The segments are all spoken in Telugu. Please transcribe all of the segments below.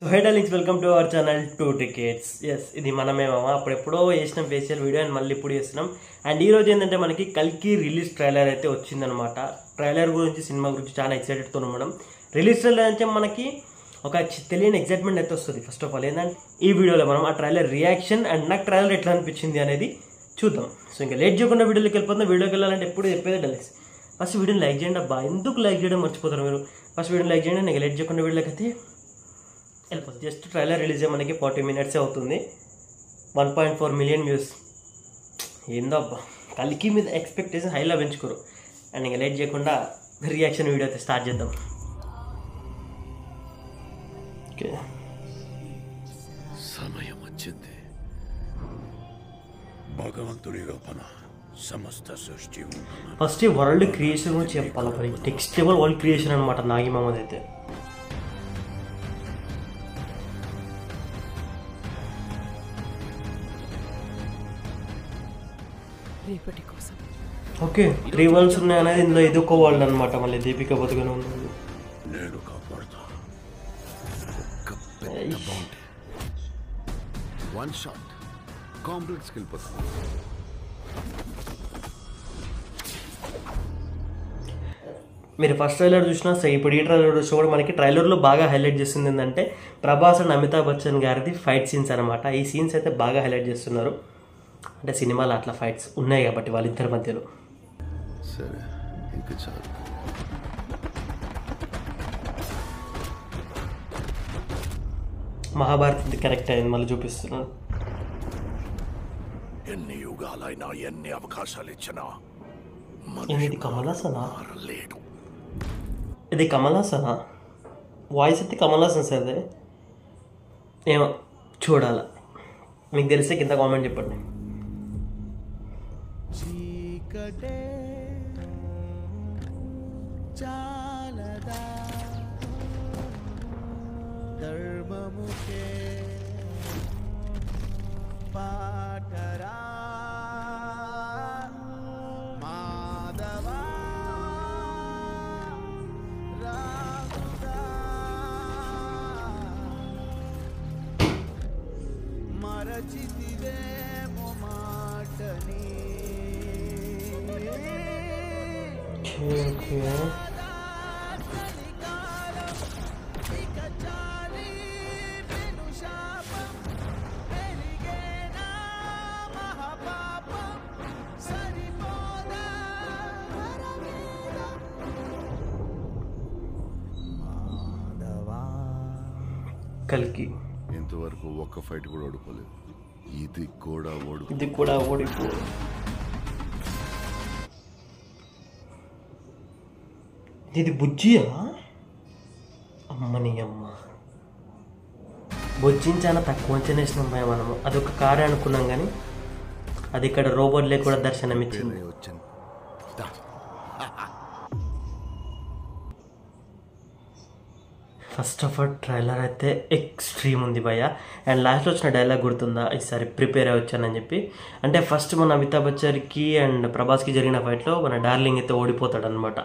So hi darlings, welcome to our channel 2 Tickets. Yes, ఇది మనమేమో అప్పుడెప్పుడో చేసినాం ఫేషియల్ వీడియో అండ్ మళ్ళీ ఇప్పుడు చేస్తున్నాం. అండ్ ఈ రోజు ఏంటంటే మనకి కల్కి రిలీజ్ ట్రైలర్ అయితే వచ్చిందనమాట. ట్రైలర్ గురించి, సినిమా గురించి చాలా ఎక్సైటెడ్తో ఉన్నాం. రిలీజ్ ట్రైలర్ అంటే మనకి ఒక తెలియని ఎక్సైట్మెంట్ అయితే వస్తుంది. ఫస్ట్ ఆఫ్ ఆల్ ఏంటంటే ఈ వీడియోలో మనం ఆ ట్రైలర్ రియాక్షన్ అండ్ నాకు ట్రైలర్ ఎట్లా అనిపించింది అనేది చూద్దాం. సో ఇంకా లేట్ చేయకుండా వీడియోకి వెళ్ళిపోతున్నాం. వీడియోకి వెళ్ళాలంటే ఎప్పుడు చెప్పేది డైలాగ్స్. ఫస్ట్ వీడియోని లైక్ చేయండి అబ్బా, ఎందుకు లైక్ చేయడం మర్చిపోతారు మీరు. ఫస్ట్ వీడియోని లైక్ చేయండి. నేను లేట్ చేయకుండా వీడియోకి అయితే వెళ్ళిపోతుంది. జస్ట్ ట్రైలర్ రిలీజ్ అయ్యి మనకి 40 minutes అవుతుంది. 1.4 million వ్యూస్. ఏందో అబ్బా, కల్కి మీద ఎక్స్పెక్టేషన్ హైలా పెంచుకోరు. అండ్ ఇంకా లేట్ చేయకుండా రియాక్షన్ వీడియో అయితే స్టార్ట్ చేద్దాం. ఓకే, సమయం వచ్చింది. భగవంతుడి రూపణ సమస్త సృష్టి. ఫస్ట్ ఈ వరల్డ్ క్రియేషన్ గురించి చెప్పాలి. మరి నెక్స్ట్ లెవెల్ వరల్డ్ క్రియేషన్ అనమాట నాగి మహమ్మద్ అయితే. ఓకే, 3 worlds ఉన్నాయి అనేది ఇందులో ఇది ఒక వరల్డ్ అనమాట. మళ్ళీ దీపిక బతుకనే ఉంది. నేను కాపాడుతా. వన్ షాట్ కాంప్లెక్స్కి వెళ్ళిపోతా. మీరు ఫస్ట్ ట్రైలర్ చూసినా సరే, ఇప్పుడు ఈ ట్రైలర్ చూసినా కూడా మనకి ట్రైలర్లో బాగా హైలైట్ చేస్తుంది ఏంటంటే ప్రభాస్ అండ్ అమితాబ్ బచ్చన్ గారిది ఫైట్ సీన్స్ అనమాట. ఈ సీన్స్ అయితే బాగా హైలైట్ చేస్తున్నారు. అంటే సినిమాలో అట్లా ఫైట్స్ ఉన్నాయి కాబట్టి వాళ్ళిద్దరి మధ్యలో. సరే, ఇంకా చాలు. మహాభారత్ కరెక్ట్ అయింది, మళ్ళీ చూపిస్తున్నాను. ఎన్ని యుగాలైనా ఎన్ని అవకాశాలు ఇచ్చినా ఇది కమలాసనా? లేడు. ఇది కమలాసనా? వాయిస్ అయితే కమలాసన్ సార్. అదే ఏమో చూడాల. మీకు తెలిస్తే కింద కామెంట్ చెప్పండి. కల్కి ఇంతవరకు ఒక్క ఫైట్ కూడా ఓడిపోలేదు. ఇది కూడా ఓడిపో. ఇది బుజ్జియా? అమ్మని అమ్మ, బుజ్జిని చాలా తక్కువ అంచనా వేసినాం భయ మనము. అదొక కారే అనుకున్నాం కానీ అది ఇక్కడ రోబోట్లే కూడా దర్శనం ఇచ్చింది. ఫస్ట్ ఆఫ్ ఆల్ ట్రైలర్ అయితే ఎక్స్ట్రీమ్ ఉంది భయ్య. అండ్ లాస్ట్లో వచ్చిన డైలాగ్ గుర్తుందా? ఈసారి ప్రిపేర్ అయ్యి వచ్చానని చెప్పి. అంటే ఫస్ట్ మన అమితాబ్ బచ్చన్కి అండ్ ప్రభాస్కి జరిగిన ఫైట్లో మన డార్లింగ్ అయితే ఓడిపోతాడు అనమాట.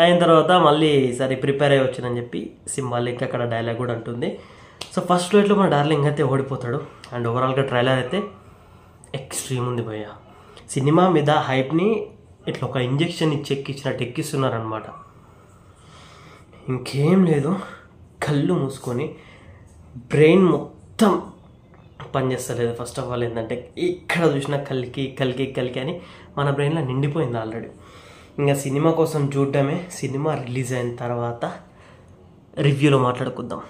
అయిన తర్వాత మళ్ళీ ఈసారి ప్రిపేర్ అయ్యి వచ్చానని చెప్పి సింబాలిక్ అక్కడ డైలాగ్ కూడా ఉంటుంది. సో ఫస్ట్ ఫ్లైట్లో మన డార్లింగ్ అయితే ఓడిపోతాడు. అండ్ ఓవరాల్గా ట్రైలర్ అయితే ఎక్స్ట్రీమ్ ఉంది భయ్య. సినిమా మీద హైప్ని ఇట్లా ఒక ఇంజెక్షన్ ఇచ్చి ఎక్కించినట్టు ఎక్కిస్తున్నారనమాట. ఇంకేం లేదు, కళ్ళు మూసుకొని బ్రెయిన్ మొత్తం పనిచేస్తలేదు. ఫస్ట్ ఆఫ్ ఆల్ ఏంటంటే ఇక్కడ చూసినా కల్కి అని మన బ్రెయిన్లో నిండిపోయింది ఆల్రెడీ. ఇంకా సినిమా కోసం చూడడమే. సినిమా రిలీజ్ అయిన తర్వాత రివ్యూలో మాట్లాడుకుందాం.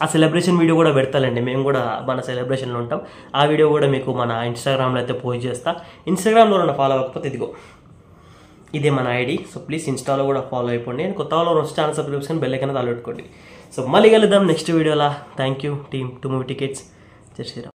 ఆ సెలబ్రేషన్ వీడియో కూడా పెడతానండి. మేము కూడా మన సెలబ్రేషన్లో ఉంటాం. ఆ వీడియో కూడా మీకు మన ఇన్స్టాగ్రామ్లో అయితే పోస్ట్ చేస్తా. ఇన్స్టాగ్రామ్లో ఉన్న ఫాలో అవ్వకపోతే ఇదే మన ఐడి. సో ప్లీజ్ ఇన్స్టాలో కూడా ఫాలో అయిపోండి. నేను కొత్త వాళ్ళు వచ్చి channel subscription bell icon all పెట్టుకోండి. సో మళ్ళీ కలుద్దాం నెక్స్ట్ వీడియోలా. Thank you team 2 Movie Tickets. జై శ్రీరామ్.